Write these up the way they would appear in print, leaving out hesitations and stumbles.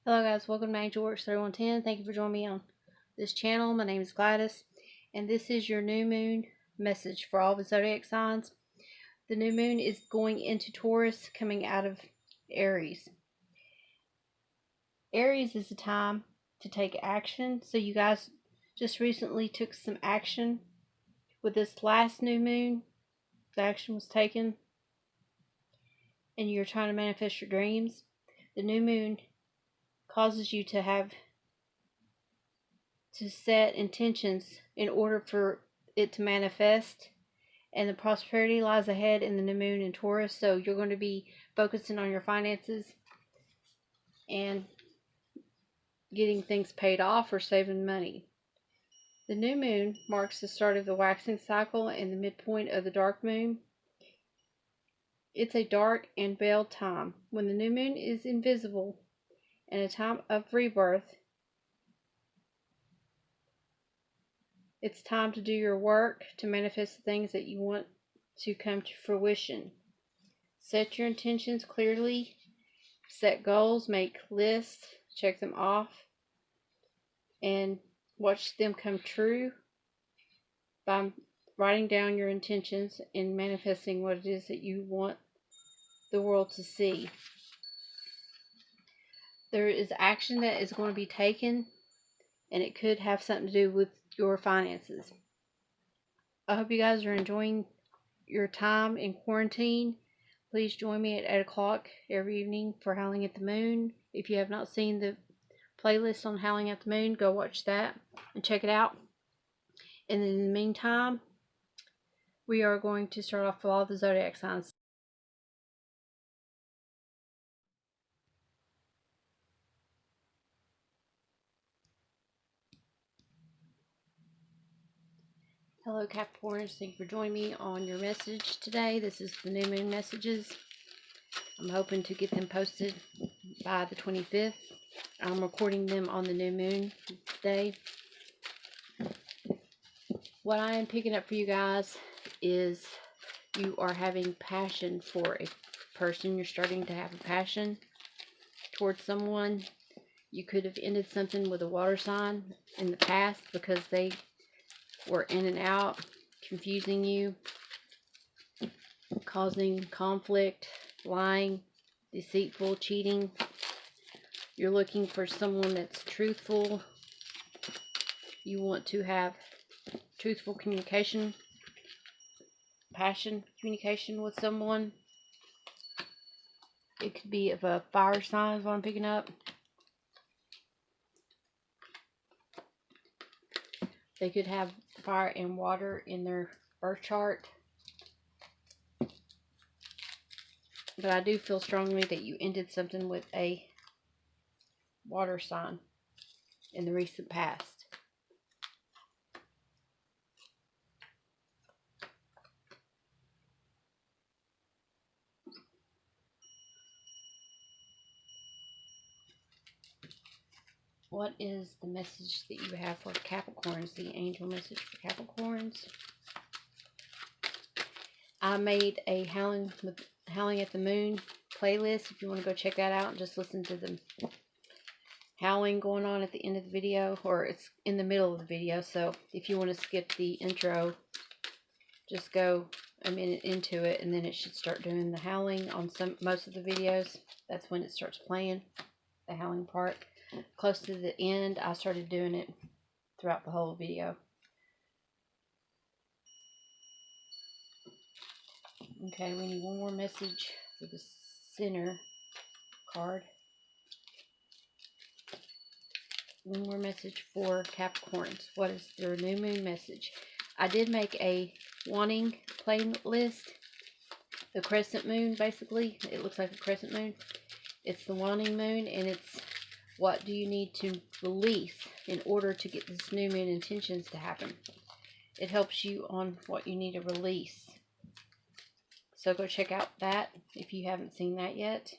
Hello guys, welcome to ANGELWORKS3110. Thank you for joining me on this channel. My name is Gladys, and this is your new moon message for all the zodiac signs. The new moon is going into Taurus, coming out of Aries. Aries is the time to take action. So you guys just recently took some action with this last new moon. The action was taken, and you're trying to manifest your dreams. The new moon causes you to set intentions in order for it to manifest, and the prosperity lies ahead in the new moon in Taurus. So you're going to be focusing on your finances and getting things paid off or saving money. The new moon marks the start of the waxing cycle and the midpoint of the dark moon. It's a dark and veiled time when the new moon is invisible, and a time of rebirth. It's time to do your work to manifest the things that you want to come to fruition. Set your intentions clearly, set goals, make lists, check them off, and watch them come true by writing down your intentions and manifesting what it is that you want the world to see. There is action that is going to be taken, and it could have something to do with your finances. I hope you guys are enjoying your time in quarantine. Please join me at 8 o'clock every evening for Howling at the Moon. If you have not seen the playlist on Howling at the Moon, go watch that and check it out. And in the meantime, we are going to start off with all the zodiac signs. Hello Capricorns, thank you for joining me on your message today. This is the new moon messages. I'm hoping to get them posted by the 25th. I'm recording them on the new moon day. What I am picking up for you guys is you are having passion for a person. You're starting to have a passion towards someone. You could have ended something with a water sign in the past because they were in and out, confusing you, causing conflict, lying, deceitful, cheating. You're looking for someone that's truthful. You want to have truthful communication, passion communication with someone. It could be of a fire sign is what I'm picking up. They could have fire and water in their birth chart. But I do feel strongly that you ended something with a water sign in the recent past. What is the message that you have for Capricorns? The angel message for Capricorns. I made a Howling at the Moon playlist. If you want to go check that out and just listen to the howling going on at the end of the video, or it's in the middle of the video. So if you want to skip the intro, just go a minute into it, and then it should start doing the howling on most of the videos. That's when it starts playing, the howling part. Close to the end, I started doing it throughout the whole video. Okay, we need one more message for the center card. One more message for Capricorns. What is their new moon message? I did make a wanting playlist. The crescent moon, basically. It looks like a crescent moon. It's the wanting moon, and it's what do you need to release in order to get this new moon intentions to happen. It helps you on what you need to release. So go check out that if you haven't seen that yet.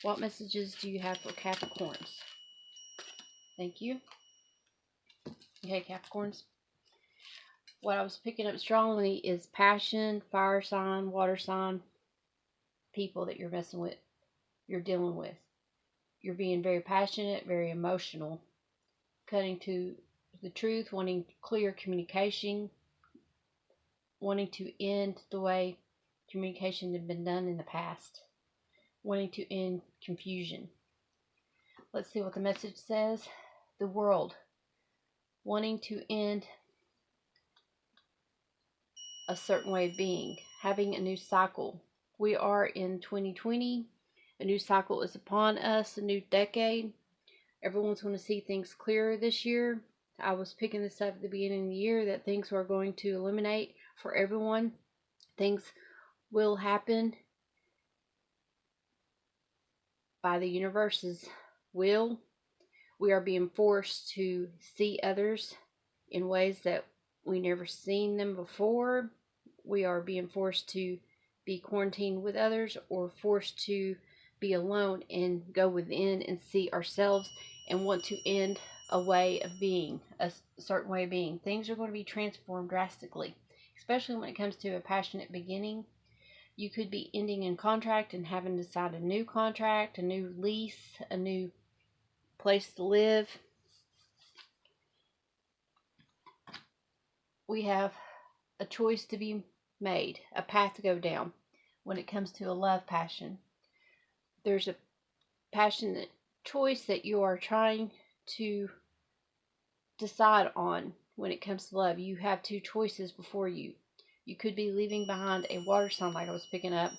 What messages do you have for Capricorns? Thank you. Okay, Capricorns. What I was picking up strongly is passion, fire sign, water sign, people that you're messing with. you're dealing with. You're being very passionate, very emotional, cutting to the truth, wanting clear communication, wanting to end the way communication had been done in the past, wanting to end confusion. Let's see what the message says. The world, wanting to end a certain way of being, having a new cycle. We are in 2020. A new cycle is upon us, a new decade. Everyone's going to see things clearer this year. I was picking this up at the beginning of the year that things were going to eliminate for everyone. Things will happen by the universe's will. We are being forced to see others in ways that we never seen them before. We are being forced to be quarantined with others, or forced to be alone and go within and see ourselves and want to end a way of being, a certain way of being. Things are going to be transformed drastically, especially when it comes to a passionate beginning. You could be ending in contract and having to sign a new contract, a new lease, a new place to live. We have a choice to be made, a path to go down when it comes to a love passion. There's a passionate choice that you are trying to decide on when it comes to love. You have two choices before you. You could be leaving behind a water sign, like I was picking up,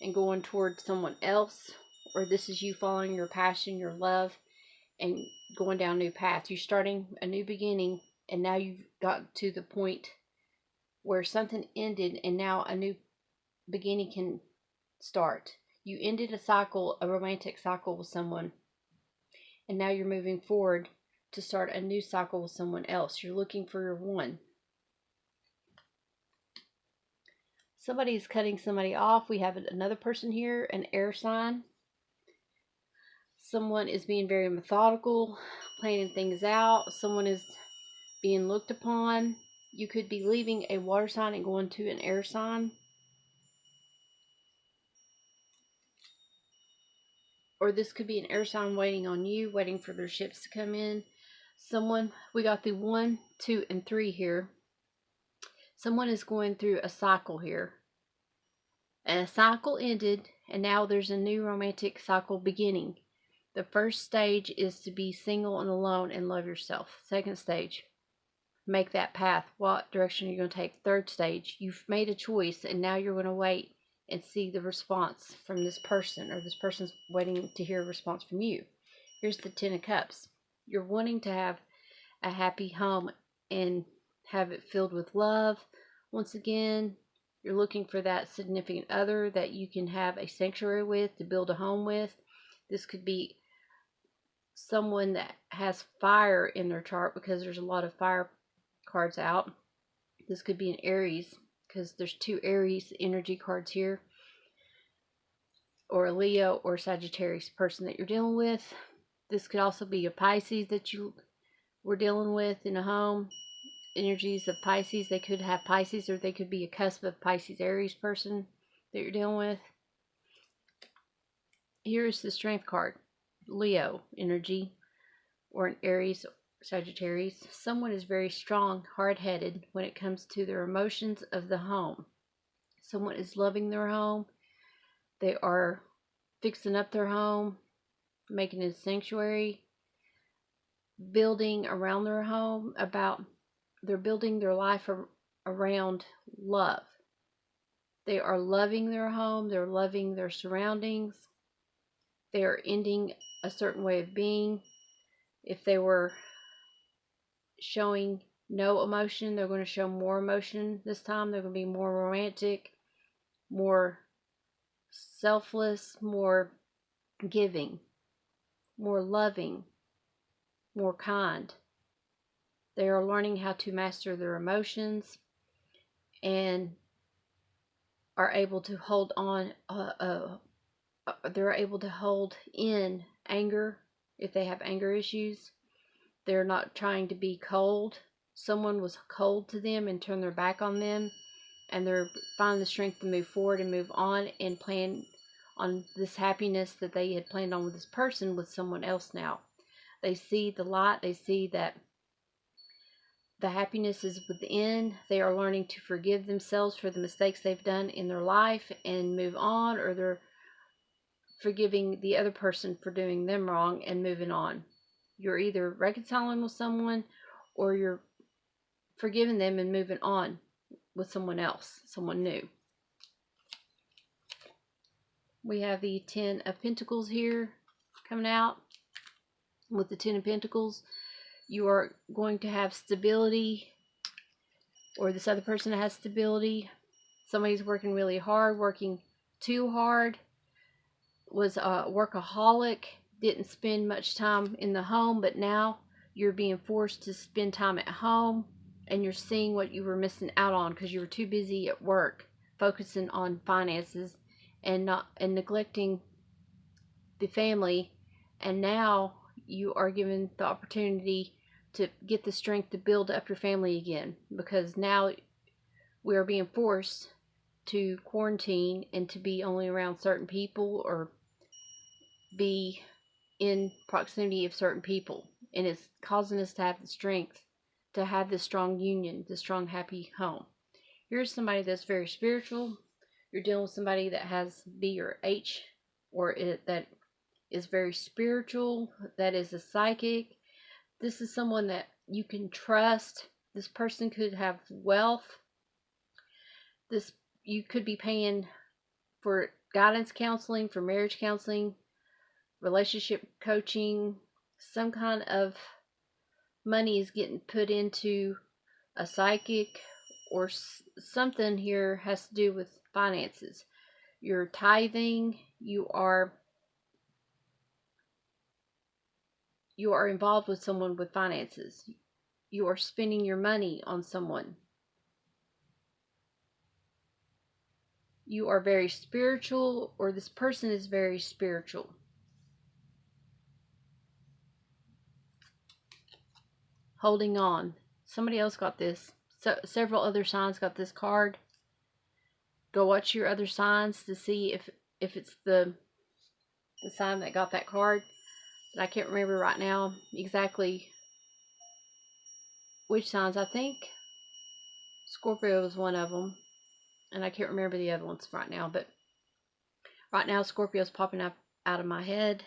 and going toward someone else, or this is you following your passion, your love, and going down a new path. You're starting a new beginning, and now you've got to the point where something ended and now a new beginning can start. You ended a cycle, a romantic cycle with someone, and now you're moving forward to start a new cycle with someone else. You're looking for your one. Somebody is cutting somebody off. We have another person here, an air sign. Someone is being very methodical, planning things out. Someone is being looked upon. You could be leaving a water sign and going to an air sign. Or this could be an air sign waiting on you, waiting for their ships to come in. Someone, we got the 1, 2, and 3 here. Someone is going through a cycle here. And a cycle ended, and now there's a new romantic cycle beginning. The first stage is to be single and alone and love yourself. Second stage, make that path. What direction are you going to take? Third stage, you've made a choice, and now you're going to wait and see the response from this person, or this person's waiting to hear a response from you. Here's the 10 of Cups. You're wanting to have a happy home and have it filled with love. Once again, you're looking for that significant other that you can have a sanctuary with, to build a home with. This could be someone that has fire in their chart, because there's a lot of fire cards out. This could be an Aries, because there's 2 Aries energy cards here. Or a Leo or Sagittarius person that you're dealing with. This could also be a Pisces that you were dealing with in a home. Energies of Pisces. They could have Pisces, or they could be a cusp of Pisces Aries person that you're dealing with. Here's the Strength card. Leo energy, or an Aries Sagittarius. Someone is very strong, hard-headed when it comes to their emotions of the home. Someone is loving their home. They are fixing up their home, making it a sanctuary, building around their home. They're building their life around love. They are loving their home. They're loving their surroundings. They are ending a certain way of being. If they were showing no emotion, they're going to show more emotion this time. They're going to be more romantic, more selfless, more giving, more loving, more kind. They are learning how to master their emotions and are able to hold on. They're able to hold in anger if they have anger issues. They're not trying to be cold. Someone was cold to them and turned their back on them, and they're finding the strength to move forward and move on and plan on this happiness that they had planned on with this person with someone else now. They see the light. They see that the happiness is within. They are learning to forgive themselves for the mistakes they've done in their life and move on, or they're forgiving the other person for doing them wrong and moving on. You're either reconciling with someone or you're forgiving them and moving on with someone else, someone new. We have the Ten of Pentacles here coming out. With the Ten of Pentacles, you are going to have stability, or this other person has stability. Somebody's working really hard, working too hard, was a workaholic, didn't spend much time in the home, but now you're being forced to spend time at home, and you're seeing what you were missing out on because you were too busy at work focusing on finances and neglecting the family. And now you are given the opportunity to get the strength to build up your family again, because now we are being forced to quarantine and to be only around certain people or be in proximity of certain people, and it's causing us to have the strength to have this strong union, this strong happy home. Here's somebody that's very spiritual. You're dealing with somebody that has B or H, or that is very spiritual, that is a psychic. This is someone that you can trust. This person could have wealth. You could be paying for guidance counseling, for marriage counseling, relationship coaching. Some kind of money is getting put into a psychic, or something here has to do with finances. You're tithing. You are involved with someone with finances. You are spending your money on someone. You are very spiritual, or this person is very spiritual. Holding on. Somebody else got this. So several other signs got this card. Go watch your other signs to see if it's the sign that got that card. But I can't remember right now exactly which signs. I think Scorpio is one of them, and I can't remember the other ones right now. But right now Scorpio is popping up out of my head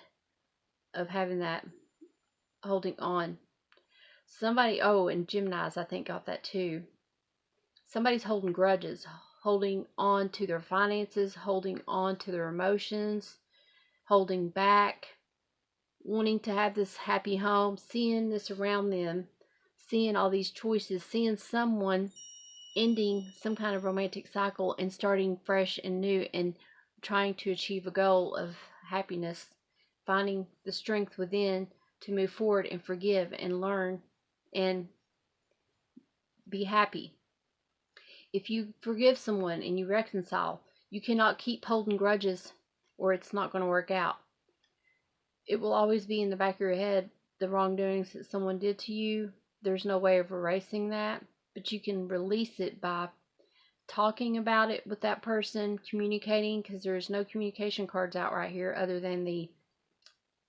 of having that holding on. Somebody, and Geminis I think got that too. Somebody's holding grudges, holding on to their finances, holding on to their emotions, holding back, wanting to have this happy home, seeing this around them, seeing all these choices, seeing someone ending some kind of romantic cycle and starting fresh and new and trying to achieve a goal of happiness, finding the strength within to move forward and forgive and learn and be happy. If you forgive someone and you reconcile, you cannot keep holding grudges, or it's not going to work out. It will always be in the back of your head, the wrongdoings that someone did to you. There's no way of erasing that, but you can release it by talking about it with that person, communicating, because there's no communication cards out right here other than the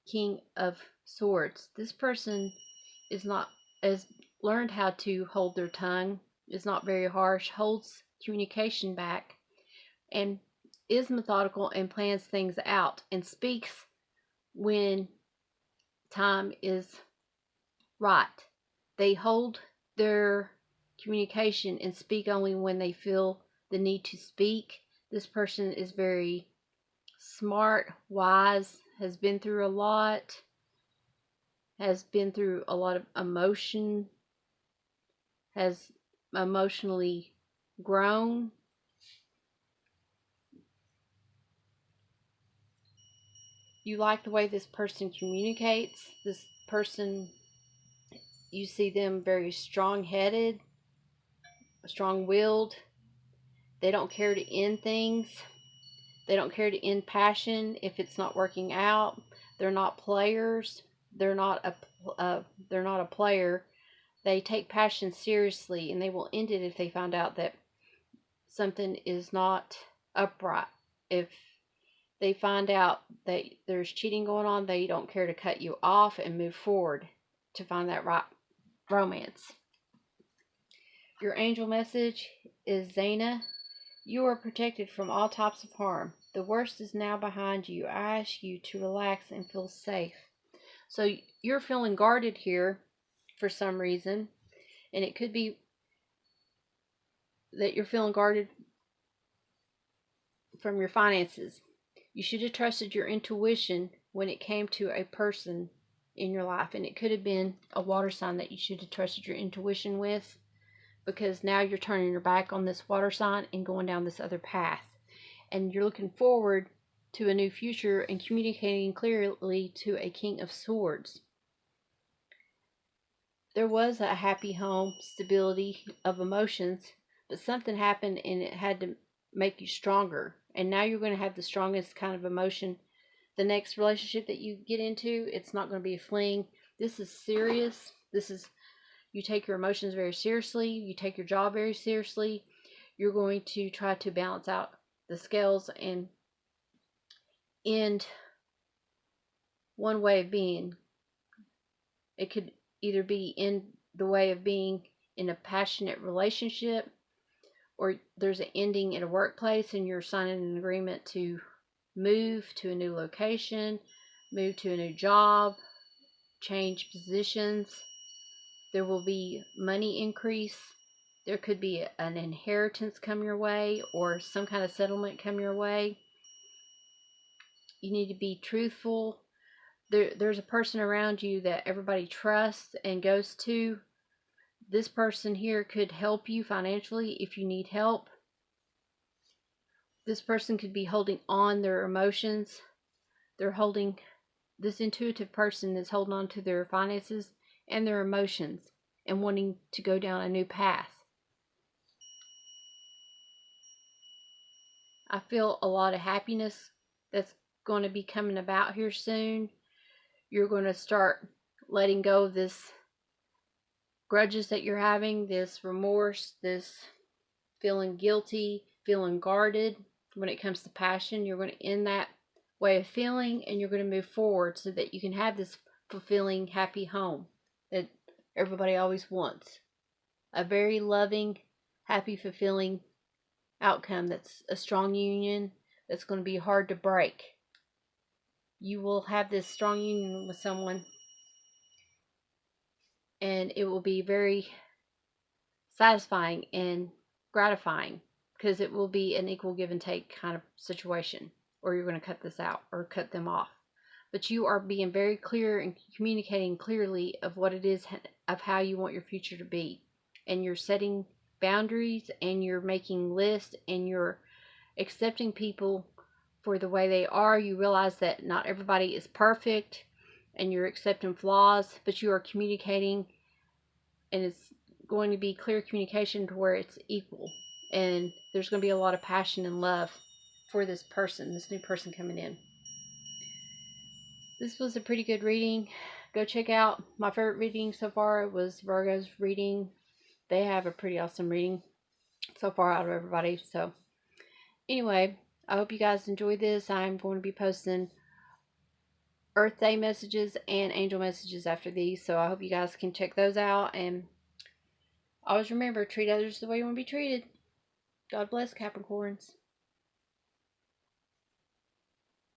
King of Swords. This person has learned how to hold their tongue, is not very harsh, holds communication back, and is methodical and plans things out and speaks when time is right. They hold their communication and speak only when they feel the need to speak. This person is very smart, wise, has been through a lot, has been through a lot of emotion, has emotionally grown. You like the way this person communicates. This person, you see them very strong-headed, strong-willed. They don't care to end things. They don't care to end passion if it's not working out. They're not players. They're not a player. They take passion seriously, and they will end it if they find out that something is not upright. If they find out that there's cheating going on, they don't care to cut you off and move forward to find that right romance. Your angel message is Zana. You are protected from all types of harm. The worst is now behind you. I ask you to relax and feel safe. So you're feeling guarded here for some reason. And it could be that you're feeling guarded from your finances. You should have trusted your intuition when it came to a person in your life. And it could have been a water sign that you should have trusted your intuition with, because now you're turning your back on this water sign and going down this other path. And you're looking forward to a new future and communicating clearly to a King of Swords. There was a happy home, stability of emotions, but something happened and it had to make you stronger. And now you're going to have the strongest kind of emotion. The next relationship that you get into, it's not going to be a fling. This is serious. You take your emotions very seriously. You take your job very seriously. You're going to try to balance out the scales and end one way of being. It could either be in the way of being in a passionate relationship, or there's an ending in a workplace and you're signing an agreement to move to a new location, move to a new job, change positions. There will be money increase. There could be an inheritance come your way or some kind of settlement come your way. You need to be truthful. There's a person around you that everybody trusts and goes to. This person here could help you financially if you need help. This person could be holding on their emotions. This intuitive person is holding on to their finances and their emotions and wanting to go down a new path. I feel a lot of happiness that's going to be coming about here soon. You're going to start letting go of this grudges that you're having, this remorse, this feeling guilty, feeling guarded. When it comes to passion, you're going to end that way of feeling and you're going to move forward so that you can have this fulfilling, happy home that everybody always wants. A very loving, happy, fulfilling outcome that's a strong union that's going to be hard to break. You will have this strong union with someone and it will be very satisfying and gratifying because it will be an equal give and take kind of situation, or you're going to cut this out or cut them off. But you are being very clear and communicating clearly of what it is, of how you want your future to be. And you're setting boundaries and you're making lists and you're accepting people for the way they are. You realize that not everybody is perfect and you're accepting flaws, but you are communicating, and it's going to be clear communication to where it's equal. And there's going to be a lot of passion and love for this person, this new person coming in. This was a pretty good reading. Go check out my favorite reading so far. It was Virgo's reading. They have a pretty awesome reading so far out of everybody. So anyway, I hope you guys enjoyed this. I'm going to be posting Earth Day messages and angel messages after these. So I hope you guys can check those out. And always remember, treat others the way you want to be treated. God bless, Capricorns.